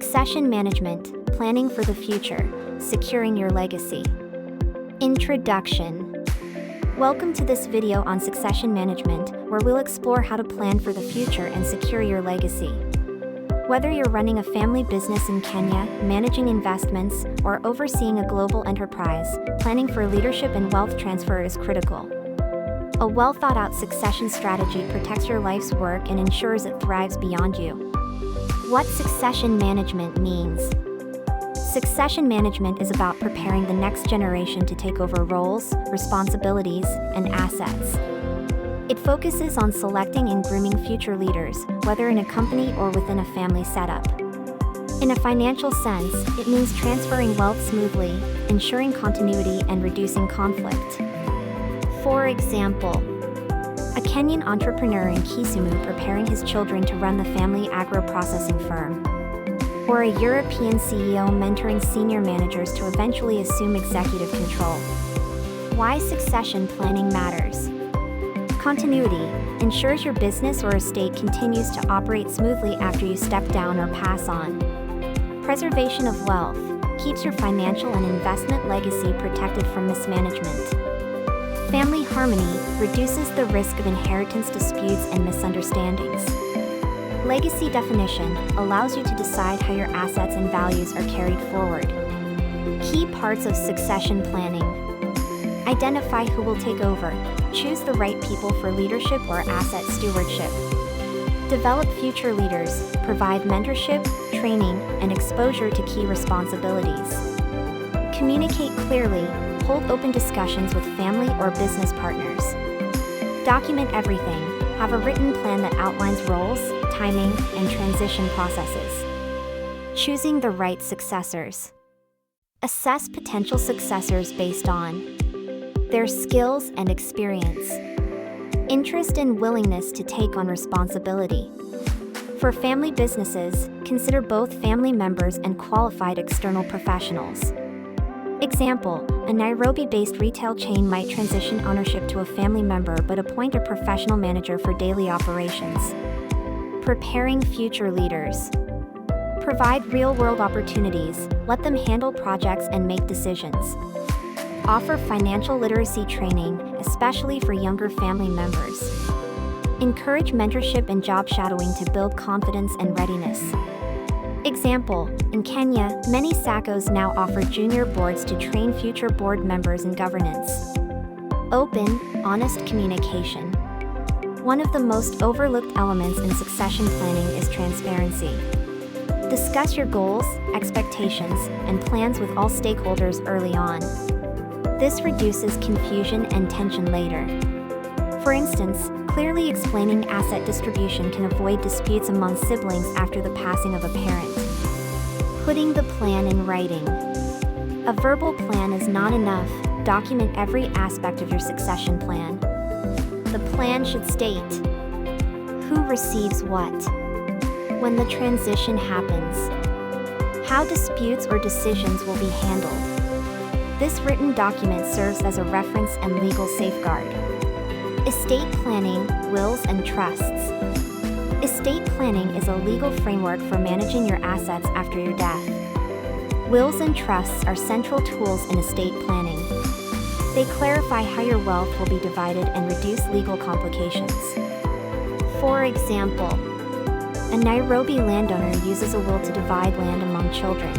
Succession management, planning for the future, securing your legacy. Introduction. Welcome to this video on succession management, where we'll explore how to plan for the future and secure your legacy. Whether you're running a family business in Kenya, managing investments, or overseeing a global enterprise, planning for leadership and wealth transfer is critical. A well-thought-out succession strategy protects your life's work and ensures it thrives beyond you. What succession management means. Succession management is about preparing the next generation to take over roles, responsibilities, and assets. It focuses on selecting and grooming future leaders, whether in a company or within a family setup. In a financial sense, it means transferring wealth smoothly, ensuring continuity, and reducing conflict. For example, a Kenyan entrepreneur in Kisumu preparing his children to run the family agro-processing firm. Or a European CEO mentoring senior managers to eventually assume executive control. Why succession planning matters. Continuity ensures your business or estate continues to operate smoothly after you step down or pass on. Preservation of wealth keeps your financial and investment legacy protected from mismanagement. Family harmony reduces the risk of inheritance disputes and misunderstandings. Legacy definition allows you to decide how your assets and values are carried forward. Key parts of succession planning. Identify who will take over. Choose the right people for leadership or asset stewardship. Develop future leaders. Provide mentorship, training, and exposure to key responsibilities. Communicate clearly. Hold open discussions with family or business partners. Document everything. Have a written plan that outlines roles, timing, and transition processes. Choosing the right successors. Assess potential successors based on their skills and experience, interest and willingness to take on responsibility. For family businesses, consider both family members and qualified external professionals. Example, a Nairobi-based retail chain might transition ownership to a family member but appoint a professional manager for daily operations. Preparing future leaders. Provide real-world opportunities, let them handle projects and make decisions. Offer financial literacy training, especially for younger family members. Encourage mentorship and job shadowing to build confidence and readiness. Example, in Kenya, many SACCOs now offer junior boards to train future board members in governance. Open, honest communication. One of the most overlooked elements in succession planning is transparency. Discuss your goals, expectations, and plans with all stakeholders early on. This reduces confusion and tension later. For instance, clearly explaining asset distribution can avoid disputes among siblings after the passing of a parent. Putting the plan in writing. A verbal plan is not enough. Document every aspect of your succession plan. The plan should state who receives what, when the transition happens, how disputes or decisions will be handled. This written document serves as a reference and legal safeguard. Estate planning, wills and trusts. Estate planning is a legal framework for managing your assets after your death. Wills and trusts are central tools in estate planning. They clarify how your wealth will be divided and reduce legal complications. For example, a Nairobi landowner uses a will to divide land among children.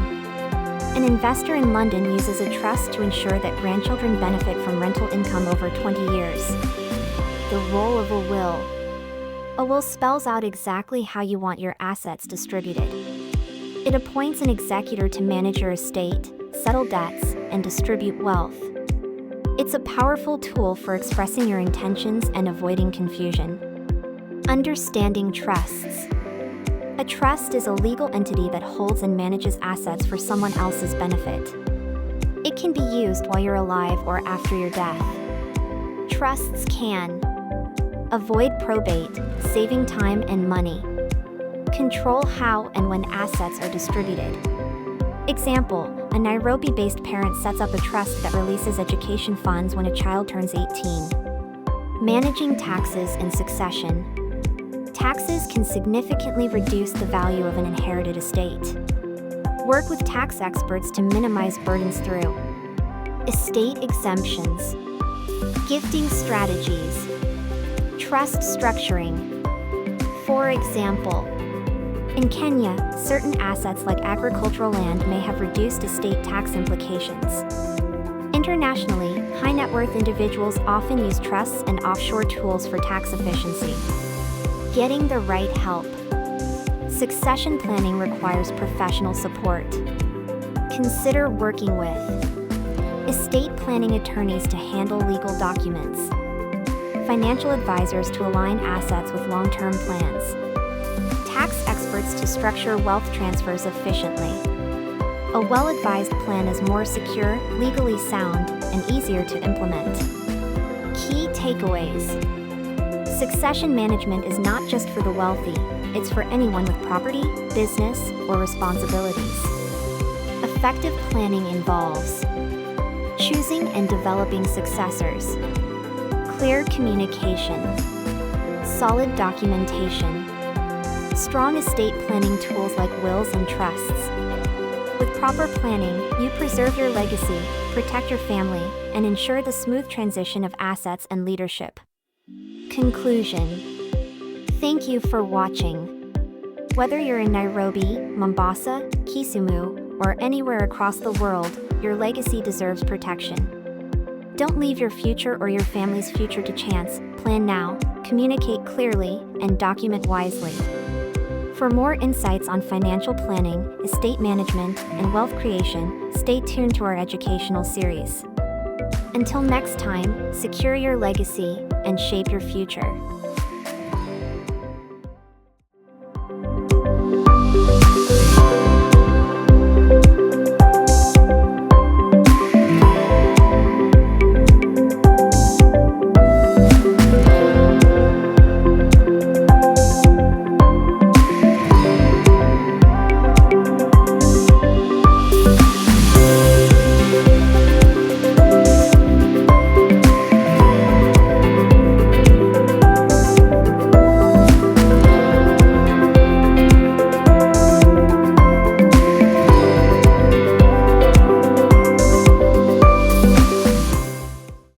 An investor in London uses a trust to ensure that grandchildren benefit from rental income over 20 years. The role of a will. A will spells out exactly how you want your assets distributed. It appoints an executor to manage your estate, settle debts, and distribute wealth. It's a powerful tool for expressing your intentions and avoiding confusion. Understanding trusts. A trust is a legal entity that holds and manages assets for someone else's benefit. It can be used while you're alive or after your death. Trusts can avoid probate, saving time and money. Control how and when assets are distributed. Example, a Nairobi-based parent sets up a trust that releases education funds when a child turns 18. Managing taxes and succession. Taxes can significantly reduce the value of an inherited estate. Work with tax experts to minimize burdens through estate exemptions, gifting strategies, trust structuring. For example, in Kenya, certain assets like agricultural land may have reduced estate tax implications. Internationally, high net worth individuals often use trusts and offshore tools for tax efficiency. Getting the right help. Succession planning requires professional support. Consider working with estate planning attorneys to handle legal documents, financial advisors to align assets with long-term plans, tax experts to structure wealth transfers efficiently. A well-advised plan is more secure, legally sound, and easier to implement. Key takeaways. Succession management is not just for the wealthy, it's for anyone with property, business, or responsibilities. Effective planning involves choosing and developing successors, clear communication, solid documentation, strong estate planning tools like wills and trusts. With proper planning, you preserve your legacy, protect your family, and ensure the smooth transition of assets and leadership. Conclusion. Thank you for watching. Whether you're in Nairobi, Mombasa, Kisumu, or anywhere across the world, your legacy deserves protection. Don't leave your future or your family's future to chance. Plan now, communicate clearly, and document wisely. For more insights on financial planning, estate management, and wealth creation, stay tuned to our educational series. Until next time, secure your legacy and shape your future.